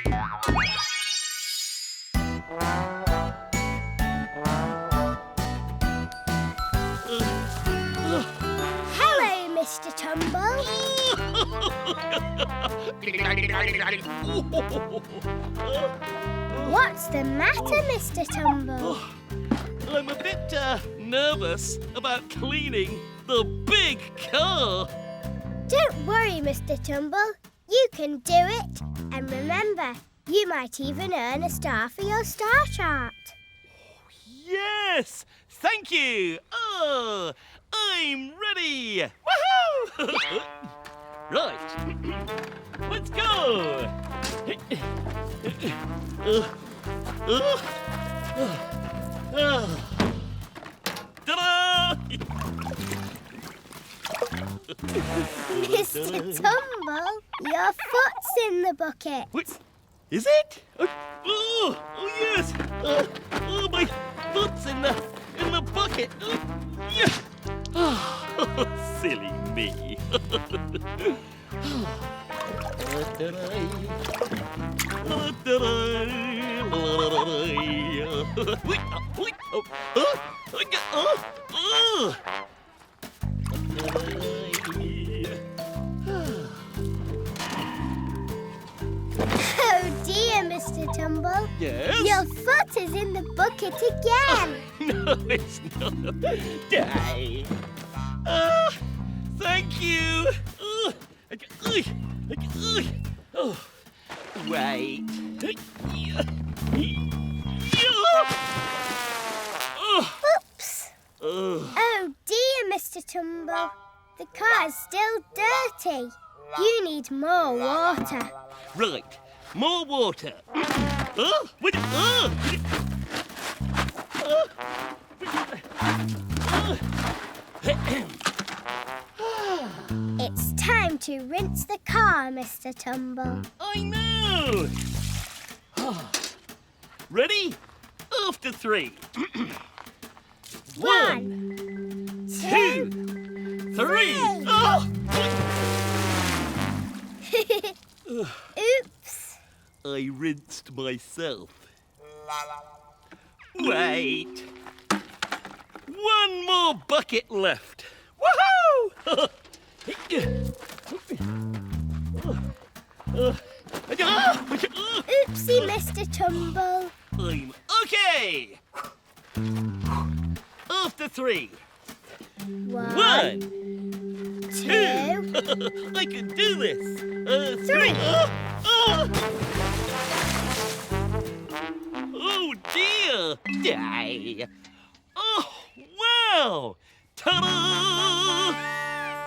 Hello, Mr Tumble. What's the matter, Mr Tumble? I'm a bit nervous about cleaning the big car. Don't worry, Mr Tumble. You can do it. And remember, you might even earn a star for your star chart. Yes, thank you. Oh, I'm ready. Woohoo! Right, let's go. Ta-da! Mr Tumble, your foot's in the bucket. Wait, is it? Oh yes. Oh, my foot's in the bucket. Yeah. Oh, silly me. Oh dear, Mr Tumble. Yes? Your foot is in the bucket again. No, it's not. Die. Thank you. Oh, right. Oops. Oh dear, Mr Tumble. The car's still dirty. You need more water. Right, more water. It's time to rinse the car, Mr Tumble. I know. Ready? After 3. 1, 2, 3. 3. Oh! Oops. I rinsed myself. Wait. One more bucket left. Woohoo! Oopsie, Mr Tumble. I'm okay. After 3. 1, 2. 2. I can do this. 3. Oh dear. Die. Oh, wow. Ta-da!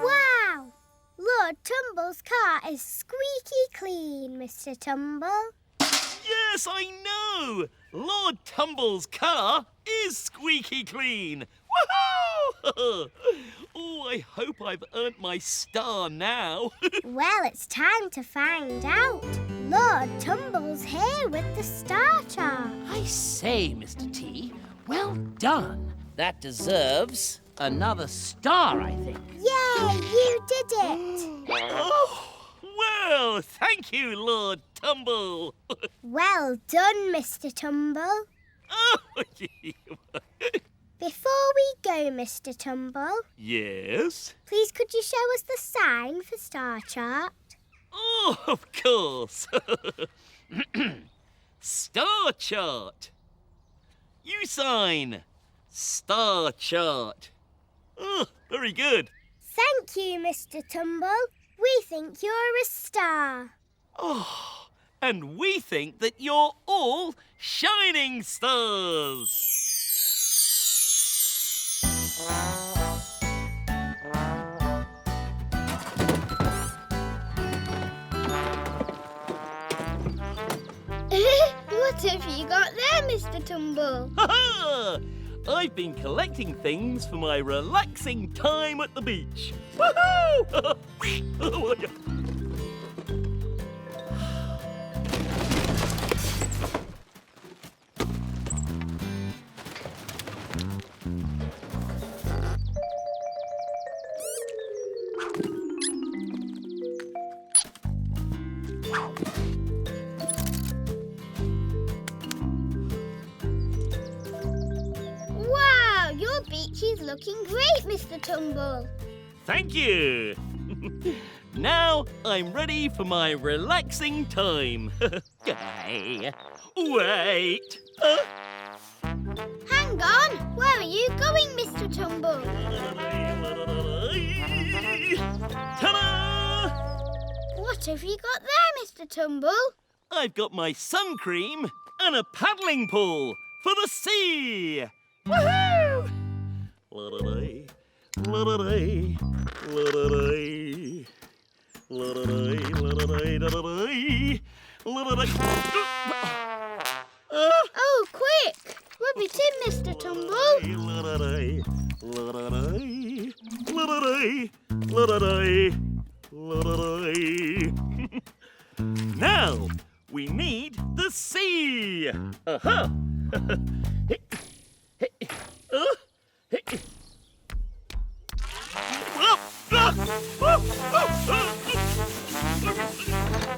Wow! Lord Tumble's car is squeaky clean, Mr Tumble. Yes, I know. Lord Tumble's car is squeaky clean. Woohoo! Oh, I hope I've earned my star now. Well, it's time to find out. Lord Tumble's here with the star chart. I say, Mr. T, well done. That deserves another star, I think. Yay, you did it. Oh, well, thank you, Lord Tumble. Well done, Mr Tumble. Oh, Before we go, Mr Tumble, yes? please could you show us the sign for star chart? Oh, of course. Star chart. You sign. Star chart. Oh, very good. Thank you, Mr Tumble. We think you're a star. Oh, and we think that you're all shining stars. What have you got there, Mr Tumble? Ha-ha! I've been collecting things for my relaxing time at the beach. Woohoo! He's looking great, Mr Tumble. Thank you. Now I'm ready for my relaxing time. Wait. Hang on. Where are you going, Mr Tumble? Ta-da! What have you got there, Mr Tumble? I've got my sun cream and a paddling pool for the sea. Woohoo! La-da-day, la-da-day, la-da-day, la-da-day, la-da-day, la-da-day, la-da-day. Oh, quick! Rub it in, Mr Tumble. La-da-day, la-da-day, la-da-day, la-da-day, la-da-day. Now we need the sea. Aha!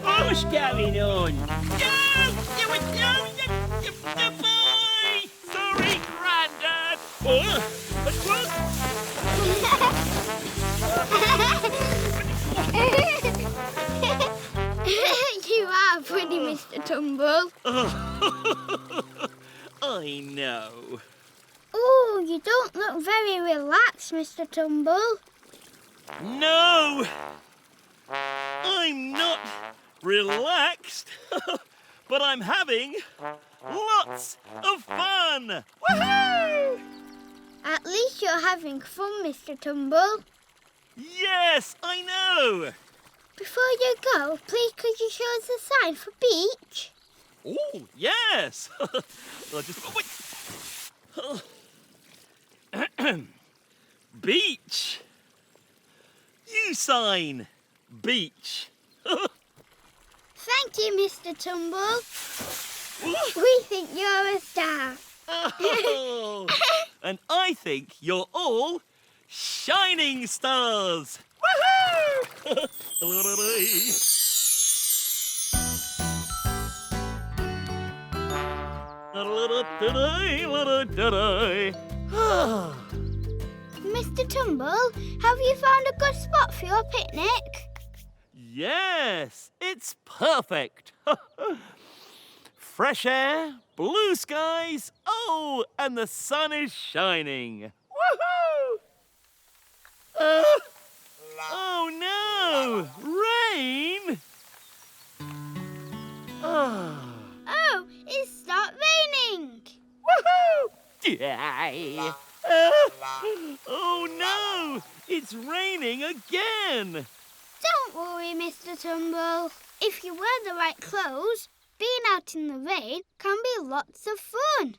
What's going on? Sorry, Grandad. You are funny, Mr Tumble. I know. Oh, you don't look very relaxed, Mr Tumble. No! I'm not relaxed, but I'm having lots of fun! Woohoo! At least you're having fun, Mr Tumble. Yes, I know! Before you go, please could you show us a sign for beach? Oh, yes! Beach! You sign beach. Thank you, Mr Tumble. We think you're a star. Oh, and I think you're all shining stars. Woohoo! Mr Tumble, have you found a good spot for your picnic? Yes, it's perfect. Fresh air, blue skies, oh, and the sun is shining. Woohoo! Oh no! Rain! Oh, it's stopped raining. Woohoo! Oh no! It's raining again! Don't worry, Mr Tumble. If you wear the right clothes, being out in the rain can be lots of fun.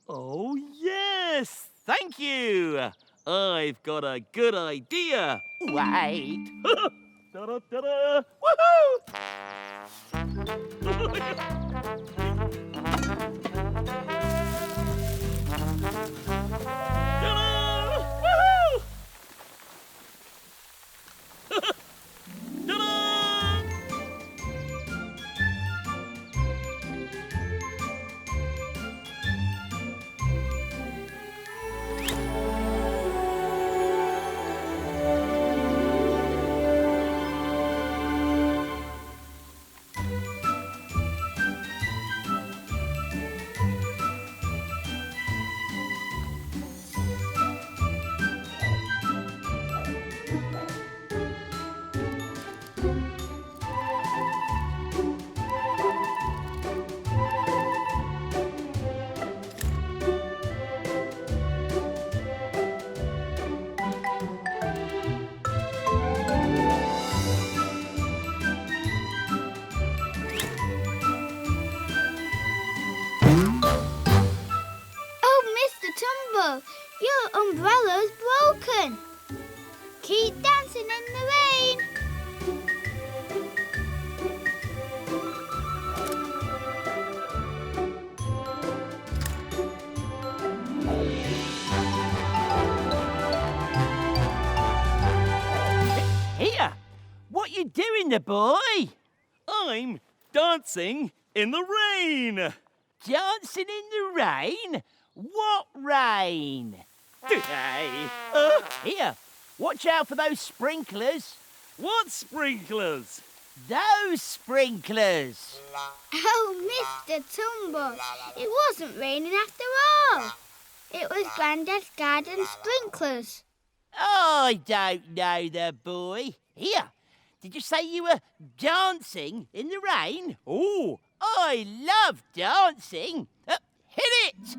Oh yes! Thank you! I've got a good idea. Wait. Ta-da-ta-da! Woohoo! Ta-da! Woohoo! Ta-da! Tumble, your umbrella's broken. Keep dancing in the rain. Here, what you doing there, boy? I'm dancing in the rain. Dancing in the rain? What rain? Hey. Here, watch out for those sprinklers. What sprinklers? Those sprinklers. Oh, Mr Tumble, it wasn't raining after all. It was Grandad's garden sprinklers. I don't know the boy. Here, did you say you were dancing in the rain? Oh, I love dancing. Hit it!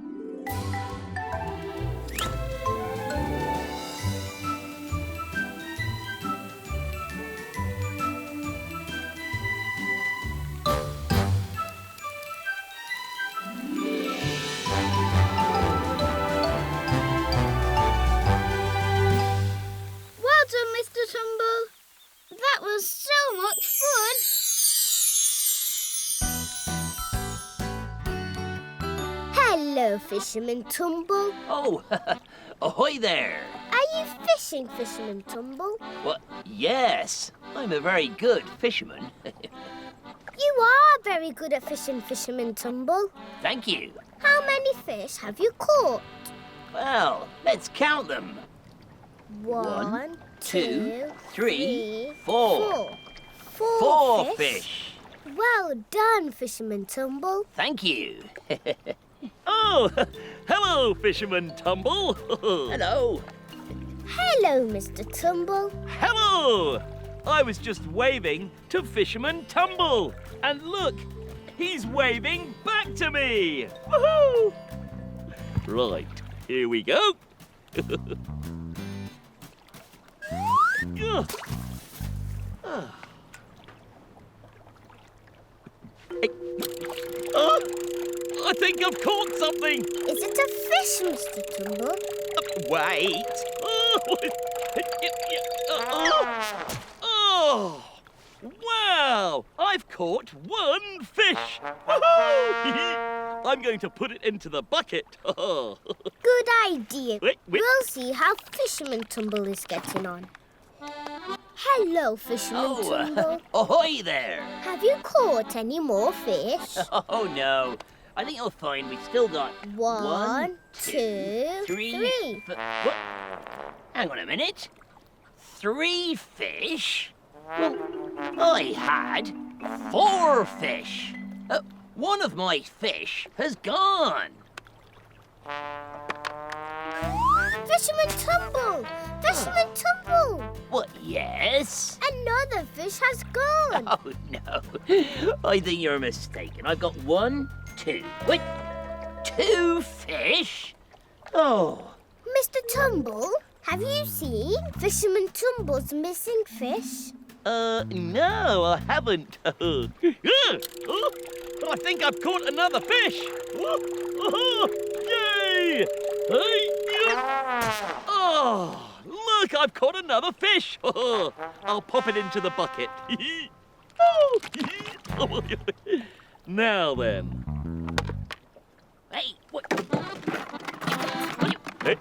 Well done, Mr Tumble. That was so much fun. Hello, Fisherman Tumble. Oh, ahoy there. Are you fishing, Fisherman Tumble? Well, yes, I'm a very good fisherman. You are very good at fishing, Fisherman Tumble. Thank you. How many fish have you caught? Well, let's count them. One, two, three, four. four. Four fish. Well done, Fisherman Tumble. Thank you. Oh, hello, Fisherman Tumble. Hello. Hello, Mr Tumble. Hello! I was just waving to Fisherman Tumble. And look, he's waving back to me. Woohoo! Right, here we go. Ugh. Ah. Hey. I think I've caught something. Is it a fish, Mr Tumble? Wait. Oh, wow! I've caught one fish. Woohoo! I'm going to put it into the bucket. Good idea. Wait. We'll see how Fisherman Tumble is getting on. Hello, Fisherman Tumble. Ahoy there. Have you caught any more fish? Oh, no. I think you'll find we've still got One, two, three. What? Hang on a minute. 3 fish? Well, I had 4 fish. One of my fish has gone. Fisherman Tumble! Fisherman Tumble! What, yes? Another fish has gone. Oh, no. I think you're mistaken. I've got 1, 2. Wait, 2 fish? Oh. Mr Tumble, have you seen Fisherman Tumble's missing fish? No, I haven't. I think I've caught another fish. Yay! Oh, look, I've caught another fish. I'll pop it into the bucket. Now then. Hey, what? Hey.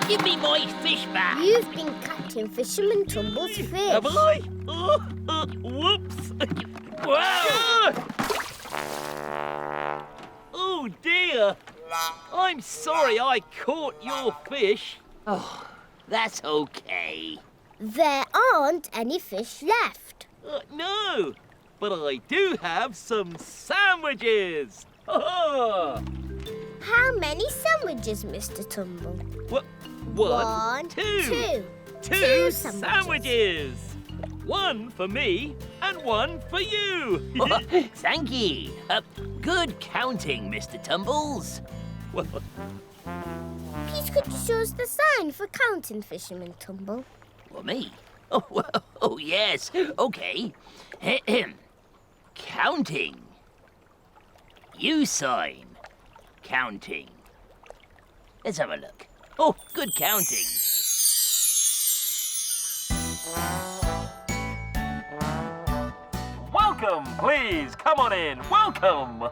Give me my fish back. You've been catching Fisherman Tumble's fish. Have I? Whoops. Wow. Oh, dear. I'm sorry I caught your fish. Oh, that's okay. There aren't any fish left. No, but I do have some sandwiches. Ha-ha. How many sandwiches, Mr Tumble? One, two. Two sandwiches. One for me and one for you. Thank ye. Good counting, Mr. Tumbles. Well, Please could you show us the sign for counting, Fisherman Tumble? Well, me? Oh, well, oh yes. Okay. Counting. You sign. Counting. Let's have a look. Oh, good counting. welcome, please. Come on in. Welcome.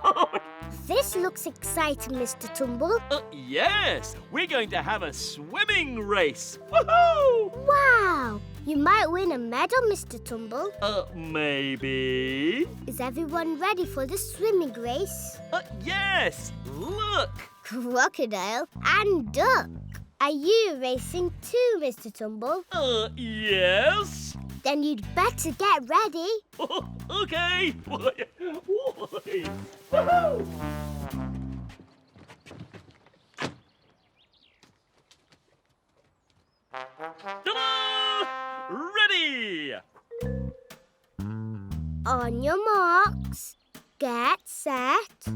This looks exciting, Mr Tumble. Yes, we're going to have a swimming race. Woohoo! Wow! You might win a medal, Mr Tumble. Maybe. Is everyone ready for the swimming race? Yes! Look! Crocodile and duck. Are you racing too, Mr Tumble? Yes. Then you'd better get ready. Okay. Woohoo! Ta-da! Ready! On your marks, get set.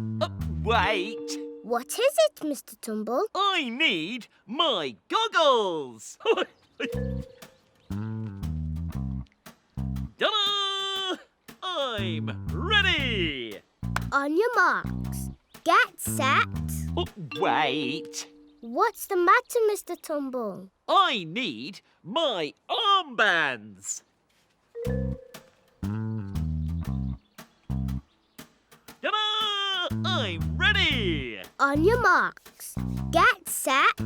Wait. What is it, Mr Tumble? I need my goggles. Ta-da! I'm ready. On your marks, get set. Wait. What's the matter, Mr Tumble? I need my armbands. Ta-da! I'm ready. On your marks, get set.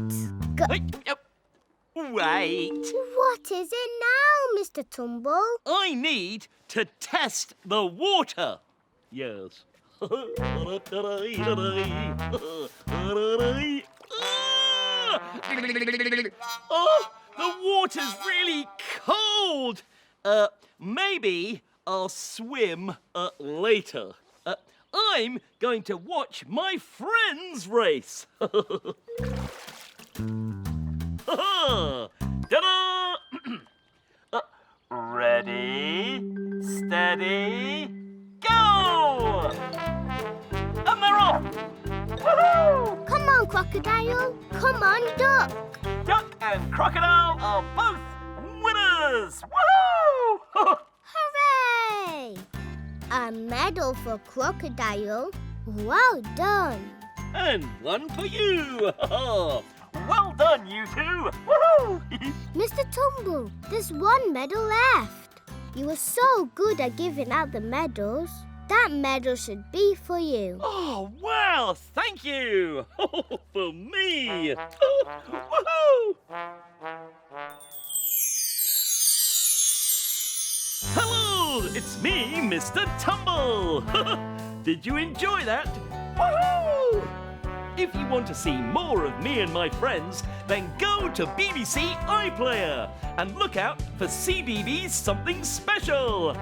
Go. Wait. What is it now, Mr Tumble? I need to test the water. Yes. Oh, the water's really cold. Maybe I'll swim later. I'm going to watch my friends race. Ta-da! Ready, steady, go! And they're off! Woohoo! Come on, crocodile. Come on, duck. Duck and crocodile are both winners! Woohoo! Hooray! A medal for crocodile. Well done. And one for you! Well done, you two! Woohoo! Mr Tumble, there's one medal left. You were so good at giving out the medals. That medal should be for you. Oh, wow! Thank you! For me! Woohoo! Hello! It's me, Mr Tumble! Did you enjoy that? Woohoo! If you want to see more of me and my friends, then go to BBC iPlayer and look out for CBeebies Something Special!